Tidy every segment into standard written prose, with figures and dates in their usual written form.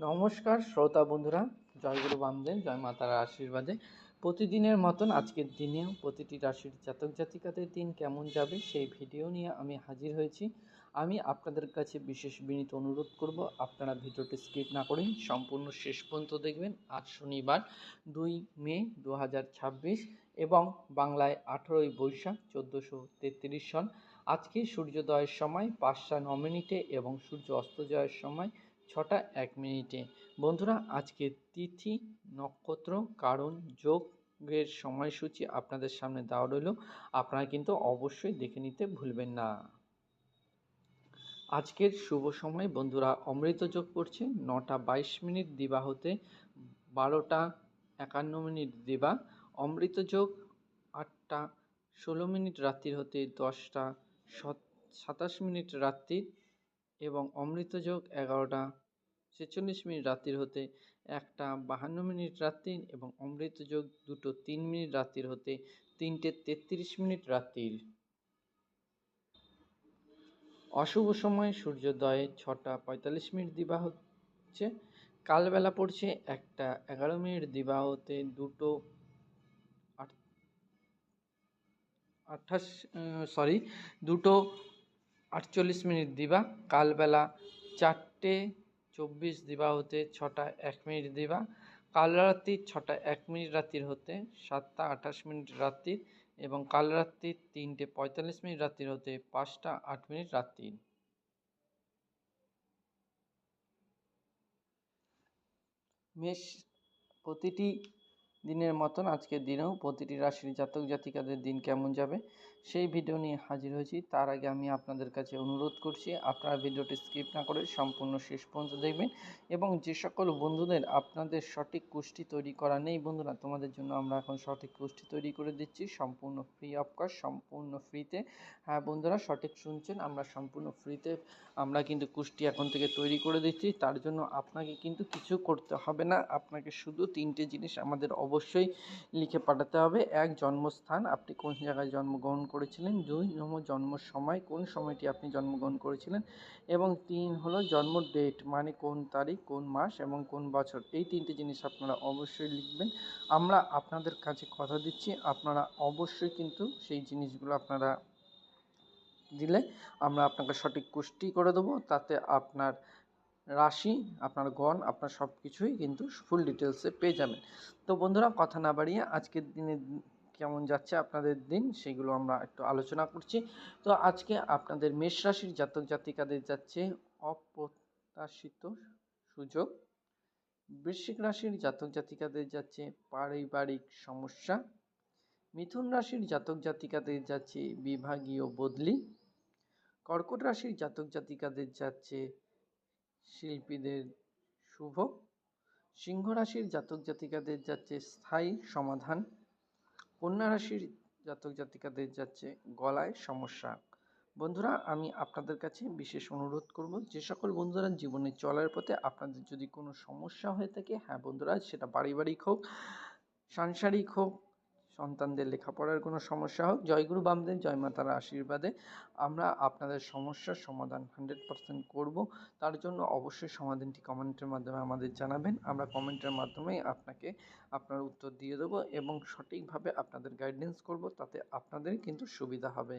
নমস্কার শ্রোতা বন্ধুরা, জয়গুরু বামদেব, জয় মাতার আশীর্বাদে প্রতিদিনের মতন আজকের দিনেও প্রতিটি রাশির জাতক জাতিকাদের দিন কেমন যাবে সেই ভিডিও নিয়ে আমি হাজির হয়েছি। আমি আপনাদের কাছে বিশেষ বিনীত অনুরোধ করব, আপনারা ভিডিওটি স্কিপ না করেন সম্পূর্ণ শেষ পর্যন্ত দেখবেন। আজ শনিবার 2 মে 2026 এবং বাংলায় 18ই বৈশাখ 1433 সন। আজকে সূর্যোদয়ের সময় 5টা 9 মিনিটে এবং সূর্য অস্ত যাওয়ার সময় 6টা 1 মিনিটে। বন্ধুরা, আজকে তিথি, নক্ষত্র, কারণ, যোগের সময়সূচি আপনাদের সামনে দেওয়া রইল। আপনারা কিন্তু অবশ্যই দেখে নিতে ভুলবেন না। আজকের শুভ সময় বন্ধুরা, অমৃত যোগ পড়ছে 9টা 22 মিনিট দিবা হতে 12টা 51 মিনিট দিবা। অমৃত যোগ 8টা 16 মিনিট রাত্রির হতে 10টা 27 মিনিট রাত্রির এবং অমৃত যোগ 11টা 46 মিনিট রাত্রির হতে 1টা 52 মিনিট রাত্রির এবং অমৃত যোগ 2টো 3 মিনিট রাত্রির হতে 3টে 33 মিনিট রাত্রির। অশুভ সময় সূর্যোদয়ে 6টা 45 মিনিট দিবা হচ্ছে। কালবেলা পড়ছে 1টা 11 মিনিট দিবা হতে 2টো 48 মিনিট দিবা। কালবেলা 4টে 24 দিবা হতে 6টা 1 মিনিট দিবা। কাল রাত্রি 6টা 1 মিনিট রাত্রির হতে 7টা 28 মিনিট রাত্রির এবং কাল রাত্রি 3টে 45 মিনিট রাত্রির হতে 5টা 8 মিনিট রাত্রির। মেষ, প্রতিটি দিনের মতন আজকের দিনেও প্রতিটি রাশির জাতক জাতিকাদের দিন কেমন যাবে সেই ভিডিও নিয়ে হাজির হয়েছি। তার আগে আমি আপনাদের কাছে অনুরোধ করছি, আপনারা ভিডিওটি স্কিপ না করে সম্পূর্ণ শেষ পর্যন্ত দেখবেন এবং যে সকল বন্ধুদের আপনাদের সঠিক কুষ্টি তৈরি করা নেই, বন্ধুরা তোমাদের জন্য আমরা এখন সঠিক কুষ্টি তৈরি করে দিচ্ছি সম্পূর্ণ ফ্রি অফ কস্ট, সম্পূর্ণ ফ্রিতে। হ্যাঁ বন্ধুরা, সঠিক শুনছেন, আমরা সম্পূর্ণ ফ্রিতে আমরা কিন্তু কুষ্টি এখন থেকে তৈরি করে দিচ্ছি। তার জন্য আপনাকে কিন্তু কিছু করতে হবে না, আপনাকে শুধু 3টে জিনিস আমাদের অবশ্যই লিখে পাঠাতে হবে। 1, জন্মস্থান, আপনি কোন জায়গায় জন্মগ্রহণ করেছিলেন। 2, জন্ম সময়, কোন সময়টি আপনি জন্মগ্রহণ করেছিলেন। এবং 3 হলো জন্ম ডেট, মানে কোন তারিখ, কোন মাস এবং কোন বছর। এই 3টে জিনিস আপনারা অবশ্যই লিখবেন। আমরা আপনাদের কাছে কথা দিচ্ছি, আপনারা অবশ্যই কিন্তু সেই জিনিসগুলো আপনারা দিলে আমরা আপনাকে সঠিক কুষ্টি করে দেবো। তাতে আপনার রাশি, আপনার গণ, আপনার সব কিছুই কিন্তু ফুল ডিটেলসে পেয়ে যাবেন। তো বন্ধুরা, কথা না বাড়িয়ে আজকের দিনে কেমন যাচ্ছে আপনাদের দিন সেগুলো আমরা একটু আলোচনা করছি। তো আজকে আপনাদের মেষ রাশির জাতক জাতিকাদের যাচ্ছে অপ্রত্যাশিত সুযোগ। বৃশ্চিক রাশির জাতক জাতিকাদের যাচ্ছে পারিবারিক সমস্যা। মিথুন রাশির জাতক জাতিকাদের যাচ্ছে বিভাগীয় বদলি। কর্কট রাশির জাতক জাতিকাদের যাচ্ছে শিল্পীদের শুভ। সিংহ রাশির জাতক জাতিকাদের যাচ্ছে স্থায়ী সমাধান। কন্যা রাশির জাতক জাতিকাদের যাচ্ছে গলায় সমস্যা। বন্ধুরা, আমি আপনাদের কাছে বিশেষ অনুরোধ করব, যে সকল বন্ধুরা জীবনে চলার পথে আপনাদের যদি কোনো সমস্যা হয়ে থাকে, হ্যাঁ বন্ধুরা, সেটা পারিবারিক হোক, সাংসারিক হোক, সন্তানদের লেখাপড়ার কোনো সমস্যা হোক, জয়গুরু বামদেব জয় মাতার আশীর্বাদে আমরা আপনাদের সমস্যার সমাধান 100% করব। তার জন্য অবশ্যই সমাধানটি কমেন্টের মাধ্যমে আমাদের জানাবেন। আমরা কমেন্টের মাধ্যমেই আপনাকে আপনার উত্তর দিয়ে দেবো এবং সঠিকভাবে আপনাদের গাইডেন্স করব, তাতে আপনাদের কিন্তু সুবিধা হবে।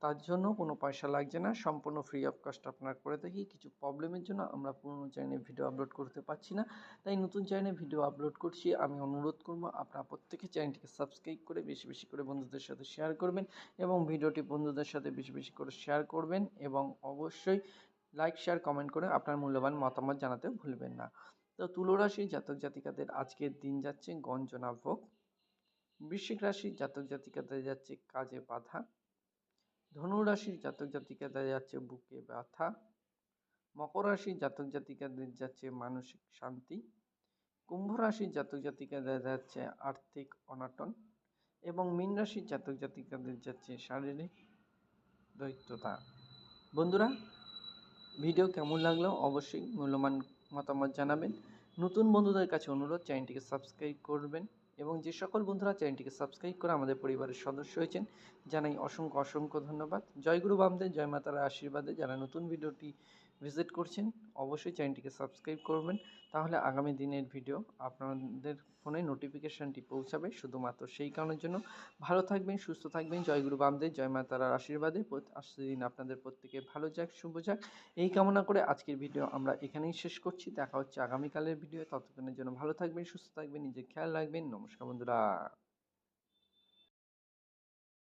তার জন্য কোনো পয়সা লাগছে না, সম্পূর্ণ ফ্রি অফ কস্ট আপনারা করে থাকি। কিছু প্রবলেমের জন্য আমরা পুরনো চ্যানেলে ভিডিও আপলোড করতে পারছি না, তাই নতুন চ্যানেলে ভিডিও আপলোড করছি। আমি অনুরোধ করব আপনারা প্রত্যেকে চ্যানেলটিকে সাবস্ক্রাইব করে বেশি বেশি করে বন্ধুদের সাথে শেয়ার করবেন এবং ভিডিওটি বন্ধুদের সাথে বেশি বেশি করে শেয়ার করবেন এবং অবশ্যই লাইক শেয়ার কমেন্ট করে আপনার মূল্যবান মতামত জানাতে ভুলবেন না। তো তুলা রাশির জাতক জাতিকাদের আজকের দিন যাচ্ছে গঞ্জনা ভোগ। বৃশ্চিক রাশির জাতক জাতিকাদের যাচ্ছে কাজে বাধা। ধনু রাশির জাতক জাতিকাদের যাচ্ছে বুকে ব্যথা। মকর রাশির জাতক জাতিকাদের যাচ্ছে মানসিক শান্তি। কুম্ভ রাশির জাতক জাতিকাদের যাচ্ছে আর্থিক অনটন এবং মীন রাশির জাতক জাতিকাদের যাচ্ছে শারীরিক দৈত্যতা। বন্ধুরা, ভিডিও কেমন লাগলো অবশ্যই মূল্যবান মতামত জানাবেন। নতুন বন্ধুদের কাছে অনুরোধ, চ্যানেলটিকে সাবস্ক্রাইব করবেন এবং যে সকল বন্ধুরা চ্যানেলটিকে সাবস্ক্রাইব করে আমাদের পরিবারের সদস্য হয়েছেন জানাই অসংখ্য অসংখ্য ধন্যবাদ। জয়গুরু বামদেব জয় মাতার আশীর্বাদে যারা নতুন ভিডিওটি ভিজিট করছেন, অবশ্যই চ্যানেলটিকে সাবস্ক্রাইব করবেন। তাহলে আগামী দিনের ভিডিও আপনাদের ফোনে নোটিফিকেশানটি পৌঁছাবে। শুধুমাত্র সেই কারণের জন্য ভালো থাকবেন, সুস্থ থাকবেন। জয় গুরু বামদেব, জয় মা তারার আশীর্বাদে আজকের দিন আপনাদের প্রত্যেকে ভালো যাক, শুভ যাক, এই কামনা করে আজকের ভিডিও আমরা এখানেই শেষ করছি। দেখা হচ্ছে আগামীকালের ভিডিও। ততক্ষণের জন্য ভালো থাকবেন, সুস্থ থাকবেন, নিজের খেয়াল রাখবেন। নমস্কার বন্ধুরা।